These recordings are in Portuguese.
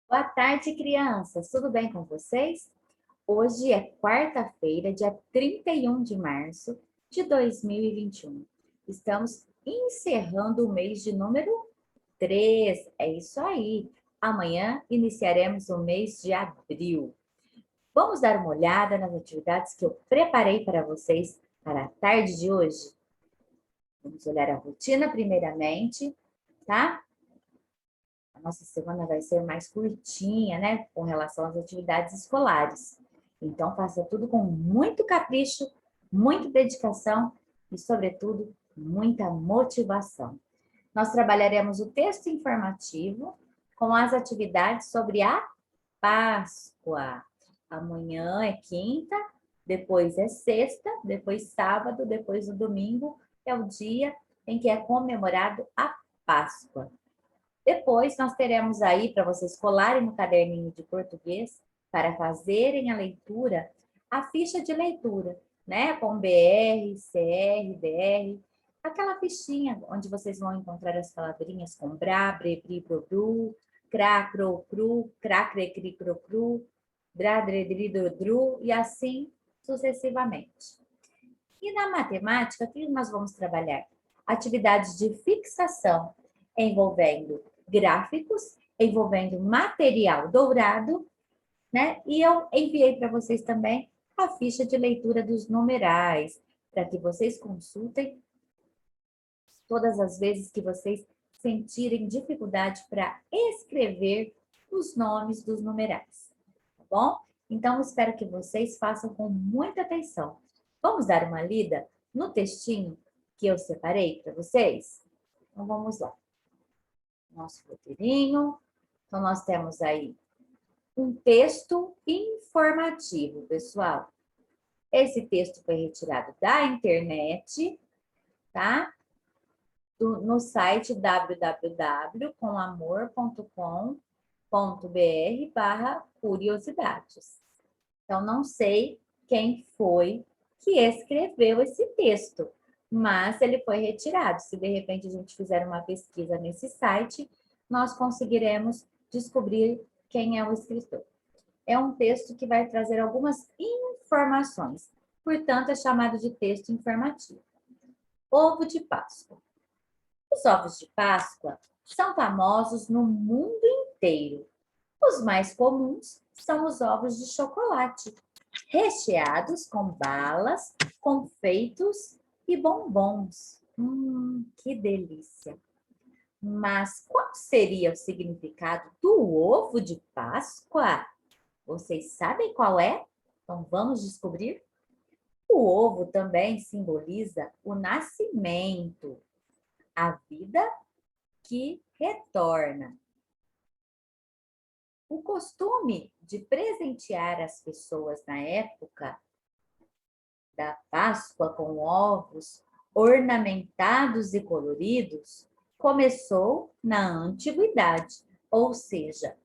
Boa tarde, crianças. Tudo bem com vocês? Hoje é quarta-feira, dia 31 de março de 2021. Estamos encerrando o mês de número 3. É isso aí. Amanhã iniciaremos o mês de abril. Vamos dar uma olhada nas atividades que eu preparei para vocês para a tarde de hoje? Vamos olhar a rotina primeiramente, tá? A nossa semana vai ser mais curtinha, né, com relação às atividades escolares. Então, faça tudo com muito capricho, muita dedicação e, sobretudo, muita motivação. Nós trabalharemos o texto informativo com as atividades sobre a Páscoa. Amanhã é quinta, depois é sexta, depois sábado, depois o domingo é o dia em que é comemorado a Páscoa. Depois, nós teremos aí, para vocês colarem no caderninho de português, para fazerem a leitura, a ficha de leitura, né? Com BR, CR, BR, aquela fichinha onde vocês vão encontrar as palavrinhas com bra, bre, bri, bro, bru, cra, cro, cru, cra, cre, cri, cro, cru, dra, dre, dri, dro, dru, e assim sucessivamente. E na matemática, o que nós vamos trabalhar? Atividades de fixação, envolvendo gráficos, envolvendo material dourado, né? E eu enviei para vocês também a ficha de leitura dos numerais, para que vocês consultem todas as vezes que vocês sentirem dificuldade para escrever os nomes dos numerais, tá bom? Então, espero que vocês façam com muita atenção. Vamos dar uma lida no textinho que eu separei para vocês? Então, vamos lá. Nosso roteirinho. Então, nós temos aí um texto informativo, pessoal. Esse texto foi retirado da internet, tá? No site www.comamor.com.br/curiosidades. Então, não sei quem foi que escreveu esse texto, mas ele foi retirado. Se de repente a gente fizer uma pesquisa nesse site, nós conseguiremos descobrir quem é o escritor. É um texto que vai trazer algumas informações, portanto, é chamado de texto informativo. Ovo de Páscoa. Os ovos de Páscoa são famosos no mundo inteiro. Os mais comuns são os ovos de chocolate, recheados com balas, confeitos e bombons. Que delícia! Mas qual seria o significado do ovo de Páscoa? Vocês sabem qual é? Então vamos descobrir? O ovo também simboliza o nascimento, a vida que retorna. O costume de presentear as pessoas na época da Páscoa com ovos ornamentados e coloridos começou na antiguidade, ou seja,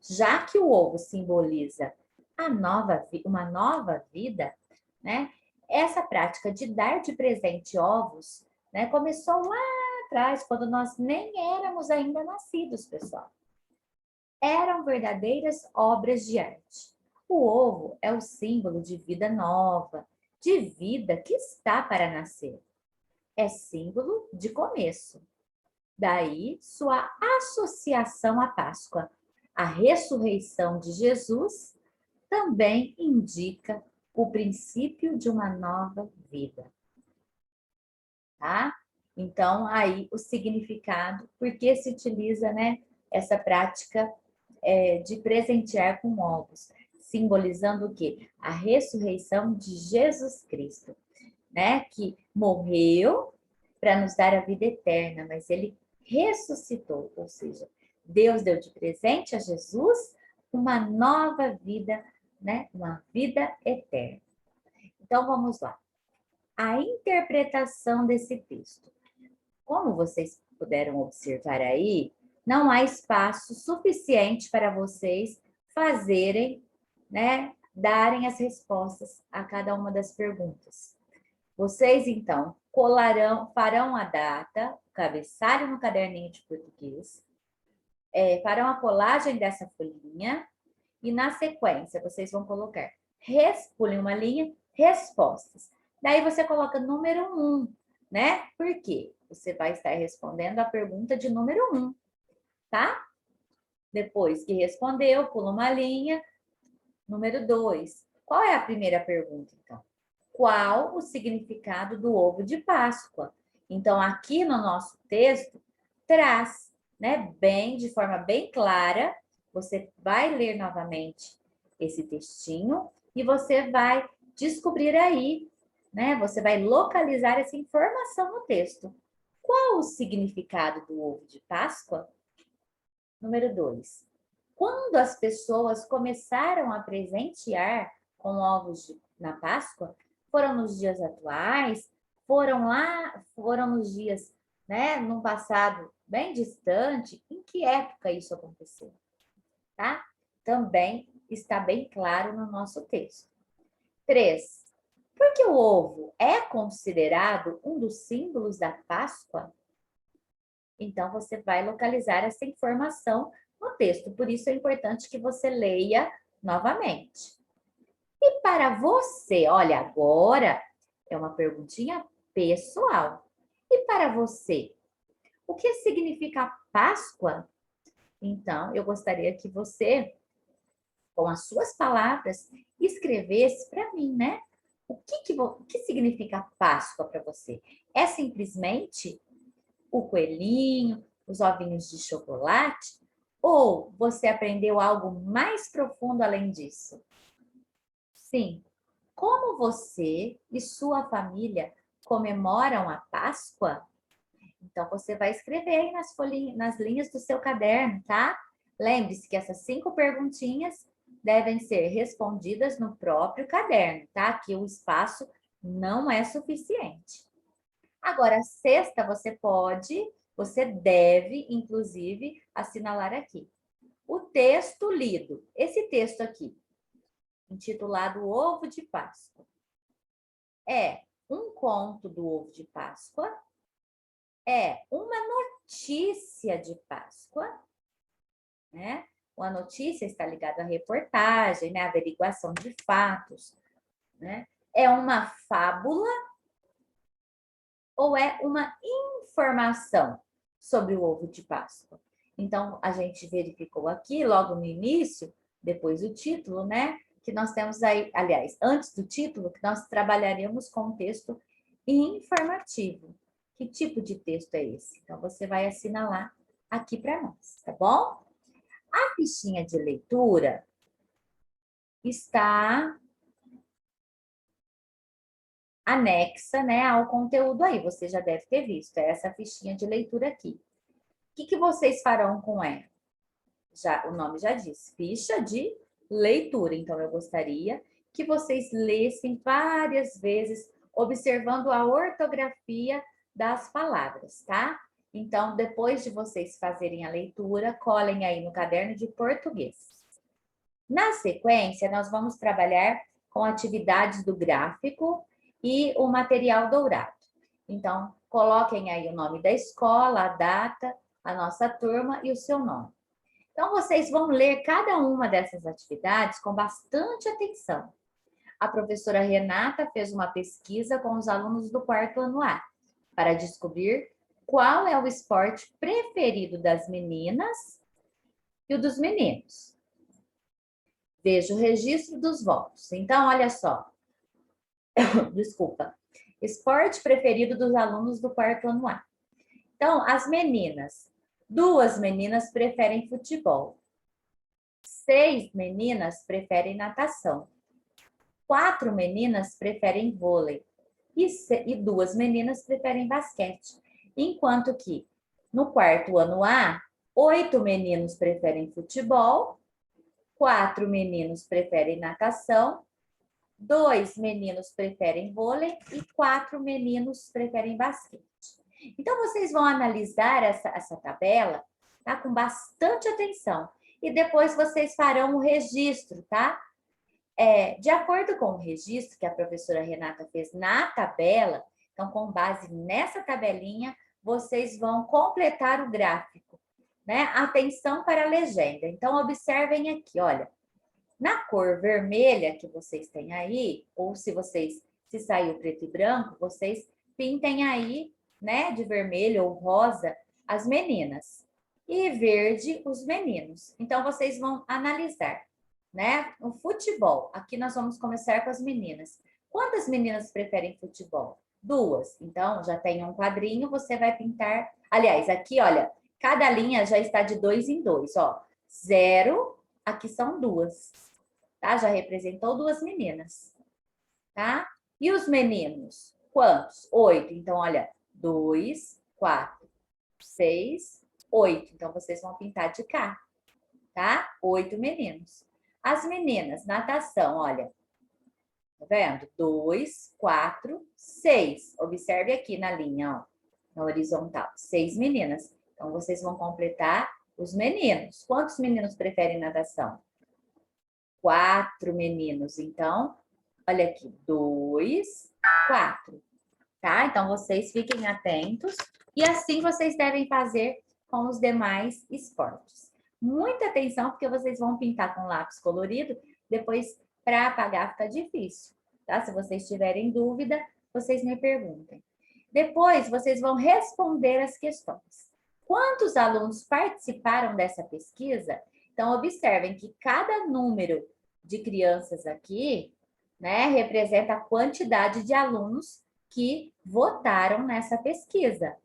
já que o ovo simboliza uma nova vida, né? Essa prática de dar de presente ovos, né, começou lá atrás, quando nós nem éramos ainda nascidos, pessoal. Eram verdadeiras obras de arte. O ovo é o símbolo de vida nova, de vida que está para nascer. É símbolo de começo. Daí sua associação à Páscoa. A ressurreição de Jesus também indica o princípio de uma nova vida. Tá? Então, aí o significado, por que se utiliza, né, essa prática de presentear com ovos, simbolizando o quê? A ressurreição de Jesus Cristo, né? Que morreu para nos dar a vida eterna, mas ele ressuscitou, ou seja, Deus deu de presente a Jesus uma nova vida, né? Uma vida eterna. Então vamos lá. A interpretação desse texto. Como vocês puderam observar aí, não há espaço suficiente para vocês fazerem, né, darem as respostas a cada uma das perguntas. Vocês, então, farão a data, o cabeçalho no caderninho de português, farão a colagem dessa folhinha e na sequência vocês vão colocar, pulem uma linha, respostas. Daí você coloca número 1, né? Por quê? Você vai estar respondendo a pergunta de número 1, tá? Depois que respondeu, pula uma linha. Número 2. Qual é a primeira pergunta, então? Qual o significado do ovo de Páscoa? Então, aqui no nosso texto, traz, né, de forma bem clara, você vai ler novamente esse textinho e você vai descobrir aí, né, você vai localizar essa informação no texto. Qual o significado do ovo de Páscoa? Número 2. Quando as pessoas começaram a presentear com ovos na Páscoa, foram nos dias atuais, foram nos dias, né, num passado bem distante, em que época isso aconteceu, tá? Também está bem claro no nosso texto. 3. Por que o ovo é considerado um dos símbolos da Páscoa? Então, você vai localizar essa informação no texto. Por isso é importante que você leia novamente. E para você, olha, agora é uma perguntinha pessoal. E para você, o que significa Páscoa? Então, eu gostaria que você, com as suas palavras, escrevesse para mim, né? O que significa Páscoa para você? É simplesmente o coelhinho, os ovinhos de chocolate? Ou você aprendeu algo mais profundo além disso? Sim. Como você e sua família comemoram a Páscoa? Então, você vai escrever aí nas linhas do seu caderno, tá? Lembre-se que essas 5 perguntinhas devem ser respondidas no próprio caderno, tá? Que o espaço não é suficiente. Agora, a sexta você deve, inclusive, assinalar aqui. O texto lido, esse texto aqui, intitulado Ovo de Páscoa, é um conto do ovo de Páscoa, é uma notícia de Páscoa, né? Uma notícia está ligada à reportagem, né? Averiguação de fatos, né? É uma fábula ou é uma informação sobre o ovo de Páscoa? Então, a gente verificou aqui, logo no início, depois do título, né? Que nós temos aí, aliás, antes do título, que nós trabalharemos com um texto informativo. Que tipo de texto é esse? Então, você vai assinalar aqui para nós, tá bom? A fichinha de leitura está anexa, né, ao conteúdo aí. Você já deve ter visto, é essa fichinha de leitura aqui. O que vocês farão com ela? O nome já diz, ficha de leitura. Então, eu gostaria que vocês lessem várias vezes, observando a ortografia das palavras, tá? Então, depois de vocês fazerem a leitura, colhem aí no caderno de português. Na sequência, nós vamos trabalhar com atividades do gráfico e o material dourado. Então, coloquem aí o nome da escola, a data, a nossa turma e o seu nome. Então, vocês vão ler cada uma dessas atividades com bastante atenção. A professora Renata fez uma pesquisa com os alunos do 4º ano A para descobrir qual é o esporte preferido das meninas e o dos meninos. Veja o registro dos votos. Então, olha só. Desculpa. Esporte preferido dos alunos do 4º ano A. Então, as meninas. 2 meninas preferem futebol. 6 meninas preferem natação. 4 meninas preferem vôlei. E 2 meninas preferem basquete. Enquanto que no 4º ano A, 8 meninos preferem futebol, 4 meninos preferem natação, 2 meninos preferem vôlei e 4 meninos preferem basquete. Então, vocês vão analisar essa tabela, tá? Com bastante atenção. E depois vocês farão o registro, tá? De acordo com o registro que a professora Renata fez na tabela, então, com base nessa tabelinha, vocês vão completar o gráfico, né? Atenção para a legenda. Então, observem aqui, olha. Na cor vermelha que vocês têm aí, ou se saiu preto e branco, vocês pintem aí, né, de vermelho ou rosa, as meninas. E verde, os meninos. Então, vocês vão analisar, né? O futebol. Aqui nós vamos começar com as meninas. Quantas meninas preferem futebol? 2. Então, já tem um quadrinho, você vai pintar. Aliás, aqui, olha, cada linha já está de 2 em 2, ó. 0, aqui são 2, tá? Já representou 2 meninas, tá? E os meninos? Quantos? 8. Então, olha, 2, 4, 6, 8. Então, vocês vão pintar de cá, tá? 8 meninos. As meninas, natação, olha. Tá vendo? 2, 4, 6. Observe aqui na linha, ó, na horizontal. 6 meninas. Então, vocês vão completar os meninos. Quantos meninos preferem natação? 4 meninos. Então, olha aqui. 2, 4. Tá? Então, vocês fiquem atentos. E assim vocês devem fazer com os demais esportes. Muita atenção, porque vocês vão pintar com lápis colorido. Depois, para apagar, fica difícil. Tá? Se vocês tiverem dúvida, vocês me perguntem. Depois, vocês vão responder as questões. Quantos alunos participaram dessa pesquisa? Então, observem que cada número de crianças aqui, né, representa a quantidade de alunos que votaram nessa pesquisa.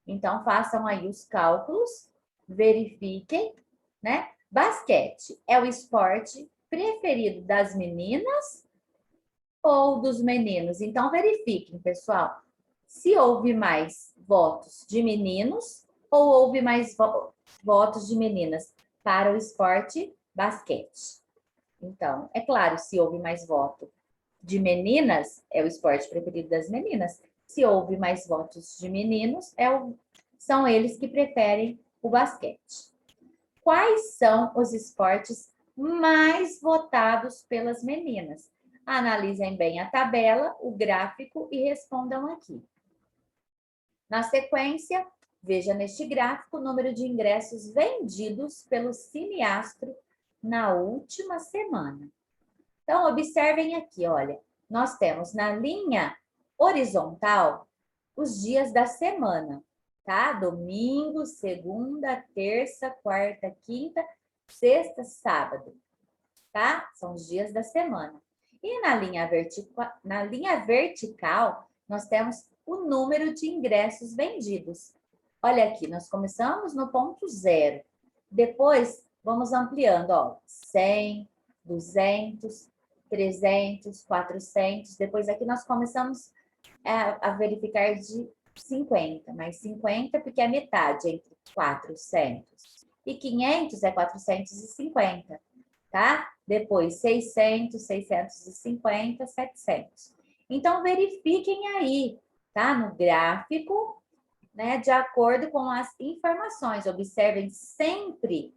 Então, façam aí os cálculos, verifiquem, né? Basquete é o esporte preferido das meninas ou dos meninos? Então, verifiquem, pessoal, se houve mais votos de meninos ou houve mais votos de meninas para o esporte basquete. Então, é claro, se houve mais voto de meninas, é o esporte preferido das meninas. Se houve mais votos de meninos, são eles que preferem o basquete. Quais são os esportes mais votados pelas meninas? Analisem bem a tabela, o gráfico e respondam aqui. Na sequência, veja neste gráfico o número de ingressos vendidos pelo Cineastro na última semana. Então, observem aqui, olha, nós temos na linha horizontal os dias da semana, tá? Domingo, segunda, terça, quarta, quinta, sexta, sábado, tá? São os dias da semana. E na linha vertical, nós temos o número de ingressos vendidos. Olha aqui, nós começamos no ponto 0. Depois, vamos ampliando, ó, 100, 200, 300, 400. Depois aqui nós começamos a verificar de 50, mais 50 porque é metade entre 400. E 500 é 450, tá? Depois 600, 650, 700. Então, verifiquem aí, tá? No gráfico, né? De acordo com as informações. Observem sempre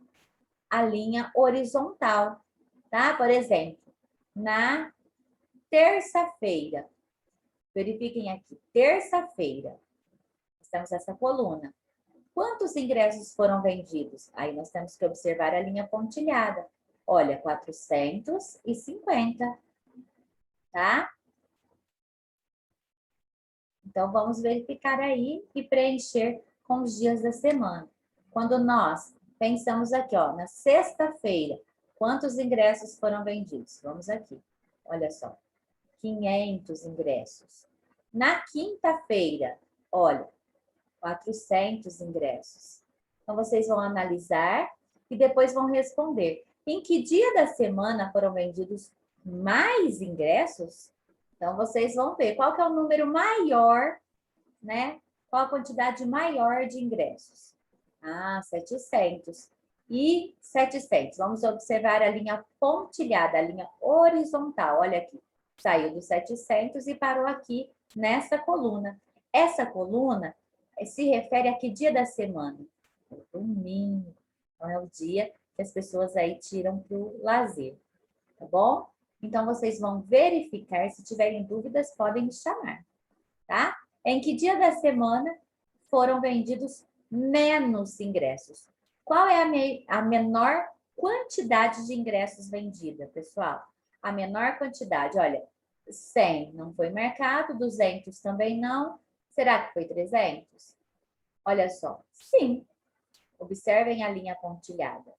a linha horizontal, tá? Por exemplo, na terça-feira. Verifiquem aqui, terça-feira. Estamos nessa coluna. Quantos ingressos foram vendidos? Aí nós temos que observar a linha pontilhada. Olha, 450, tá? Então, vamos verificar aí e preencher com os dias da semana. Quando nós pensamos aqui, ó, na sexta-feira, quantos ingressos foram vendidos? Vamos aqui, olha só, 500 ingressos. Na quinta-feira, olha, 400 ingressos. Então, vocês vão analisar e depois vão responder. Em que dia da semana foram vendidos mais ingressos? Então, vocês vão ver qual que é o número maior, né? Qual a quantidade maior de ingressos? Ah, 700. E 700. Vamos observar a linha pontilhada, a linha horizontal. Olha aqui. Saiu do 700 e parou aqui nessa coluna. Essa coluna se refere a que dia da semana? Domingo. Então, é o dia que as pessoas aí tiram para o lazer. Tá bom? Então, vocês vão verificar. Se tiverem dúvidas, podem me chamar. Tá? Em que dia da semana foram vendidos menos ingressos? Qual é a menor quantidade de ingressos vendida, pessoal? A menor quantidade, olha, 100 não foi marcado, 200 também não. Será que foi 300? Olha só, sim. Observem a linha pontilhada.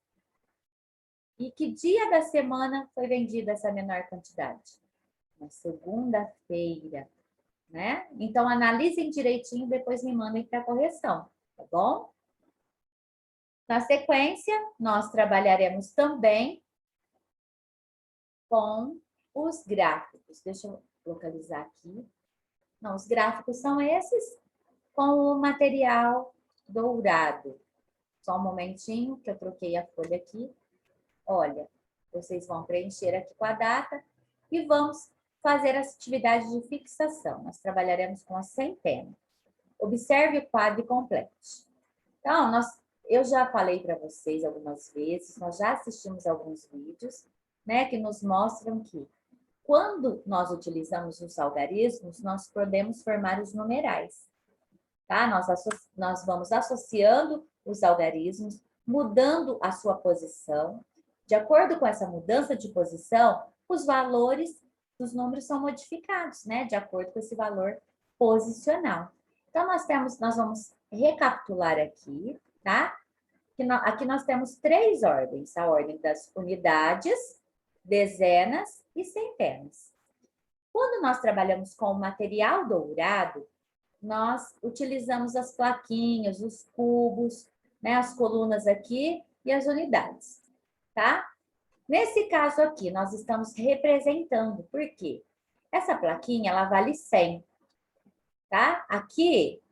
E que dia da semana foi vendida essa menor quantidade? Na segunda-feira, né? Então, analisem direitinho, depois me mandem para correção, tá bom? Na sequência, nós trabalharemos também com os gráficos. Deixa eu localizar aqui. Não, os gráficos são esses com o material dourado. Só um momentinho que eu troquei a folha aqui. Olha, vocês vão preencher aqui com a data e vamos fazer as atividades de fixação. Nós trabalharemos com a centena. Observe o quadro e complete. Então, eu já falei para vocês algumas vezes, nós já assistimos alguns vídeos, né, que nos mostram que quando nós utilizamos os algarismos, nós podemos formar os numerais, tá? Nós vamos associando os algarismos, mudando a sua posição. De acordo com essa mudança de posição, os valores dos números são modificados, né? De acordo com esse valor posicional. Então, nós vamos recapitular aqui, tá? Aqui nós temos 3 ordens, a ordem das unidades, dezenas e centenas. Quando nós trabalhamos com o material dourado, nós utilizamos as plaquinhas, os cubos, né, as colunas aqui e as unidades, tá? Nesse caso aqui, nós estamos representando, por quê? Essa plaquinha, ela vale 100, tá? Aqui,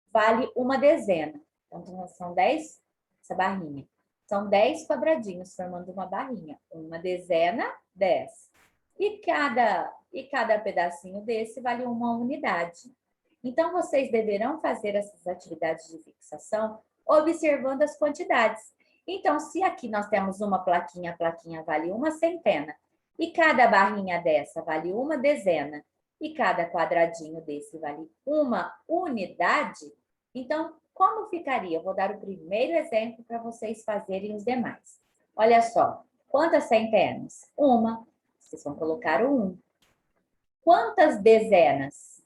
vale uma dezena. Então, são 10, essa barrinha. São 10 quadradinhos formando uma barrinha. Uma dezena, 10. E cada pedacinho desse vale uma unidade. Então, vocês deverão fazer essas atividades de fixação observando as quantidades. Então, se aqui nós temos uma plaquinha, a plaquinha vale uma centena, e cada barrinha dessa vale uma dezena, e cada quadradinho desse vale uma unidade, então, como ficaria? Eu vou dar o primeiro exemplo para vocês fazerem os demais. Olha só, quantas centenas? Uma. Vocês vão colocar o 1. Quantas dezenas?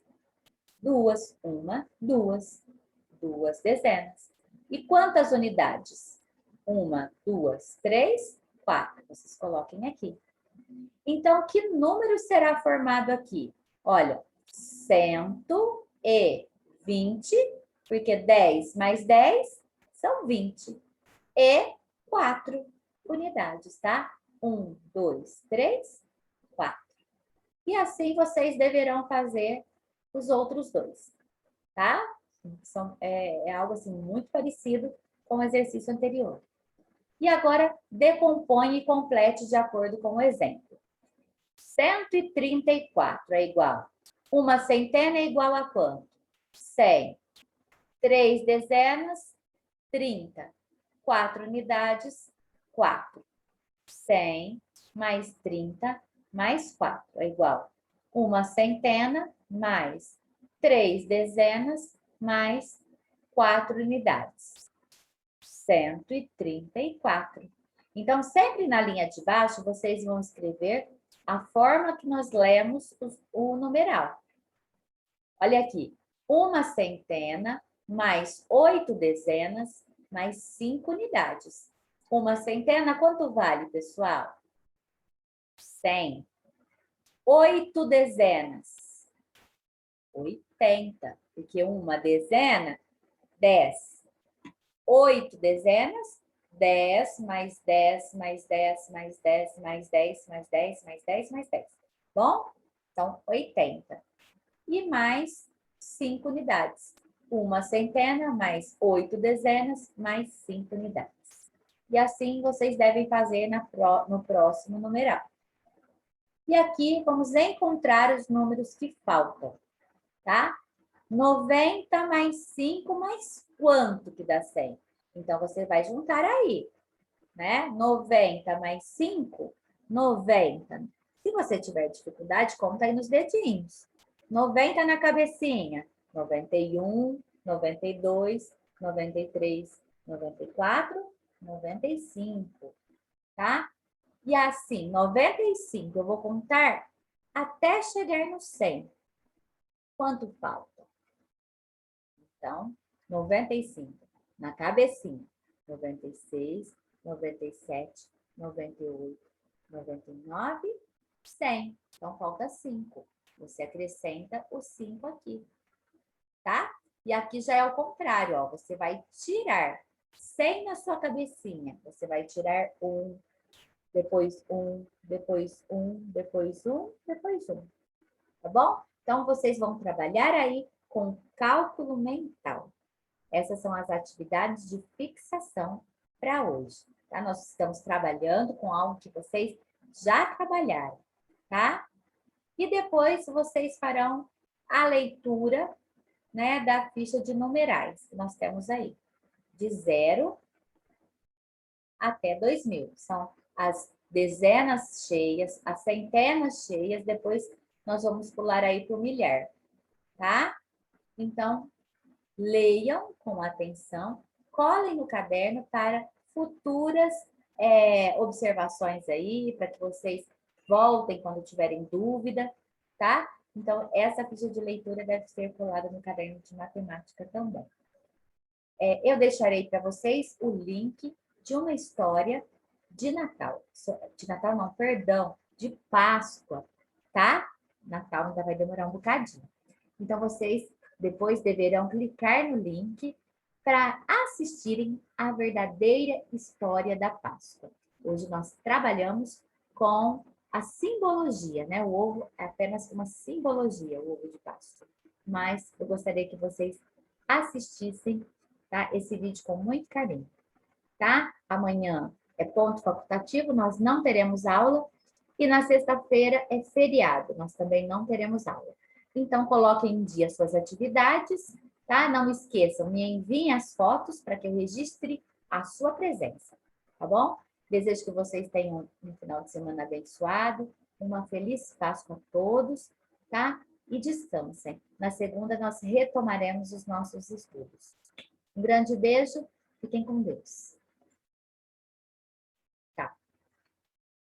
2. Uma, 2. 2 dezenas. E quantas unidades? 1, 2, 3, 4. Vocês coloquem aqui. Então, que número será formado aqui? Olha, 120, porque 10 mais 10 são 20. E 4 unidades, tá? 1, 2, 3, 4. E assim vocês deverão fazer os outros dois, tá? É algo assim muito parecido com o exercício anterior. E agora, decompõe e complete de acordo com o exemplo. 134 é igual. Uma centena é igual a quanto? 100. 3 dezenas, 30. 4 unidades, 4. 100 mais 30 mais 4 é igual. Uma centena mais 3 dezenas mais 4 unidades. 134. Então, sempre na linha de baixo, vocês vão escrever a forma que nós lemos o numeral. Olha aqui. Uma centena mais 8 dezenas mais 5 unidades. Uma centena, quanto vale, pessoal? 100. 8 dezenas. 80. Porque uma dezena, 10. 8 dezenas, 10 mais 10 mais 10 mais 10 mais 10 mais 10 mais 10 mais 10. Bom? Então, 80. E mais 5 unidades. Uma centena mais 8 dezenas mais 5 unidades. E assim vocês devem fazer no próximo numeral. E aqui vamos encontrar os números que faltam, tá? 90 mais 5 mais quanto que dá 100? Então, você vai juntar aí, né? 90 mais 5, 90. Se você tiver dificuldade, conta aí nos dedinhos. 90 na cabecinha, 91, 92, 93, 94, 95, tá? E assim, 95 eu vou contar até chegar no 100. Quanto falta? Então, 95 na cabecinha. 96, 97, 98, 99, 100. Então, falta 5. Você acrescenta o 5 aqui, tá? E aqui já é o contrário, ó. Você vai tirar 100 na sua cabecinha. Você vai tirar 1, depois 1, depois 1, depois 1, depois 1. Tá bom? Então, vocês vão trabalhar aí com cálculo mental. Essas são as atividades de fixação para hoje, tá? Nós estamos trabalhando com algo que vocês já trabalharam, tá? E depois vocês farão a leitura, né, da ficha de numerais que nós temos aí, de 0 até 2000. São as dezenas cheias, as centenas cheias, depois nós vamos pular aí para o milhar, tá? Então, leiam com atenção, colhem no caderno para futuras observações aí, para que vocês voltem quando tiverem dúvida, tá? Então, essa ficha de leitura deve ser colada no caderno de matemática também. Eu deixarei para vocês o link de uma história de Natal. De Natal não, perdão, de Páscoa, tá? Natal ainda vai demorar um bocadinho. Então, vocês depois deverão clicar no link para assistirem a verdadeira história da Páscoa. Hoje nós trabalhamos com a simbologia, né? O ovo é apenas uma simbologia, o ovo de Páscoa. Mas eu gostaria que vocês assistissem, tá, esse vídeo com muito carinho, tá? Amanhã é ponto facultativo, nós não teremos aula. E na sexta-feira é feriado, nós também não teremos aula. Então, coloquem em dia suas atividades, tá? Não esqueçam, me enviem as fotos para que eu registre a sua presença, tá bom? Desejo que vocês tenham um final de semana abençoado, uma feliz Páscoa a todos, tá? E descansem. Na segunda, nós retomaremos os nossos estudos. Um grande beijo, fiquem com Deus.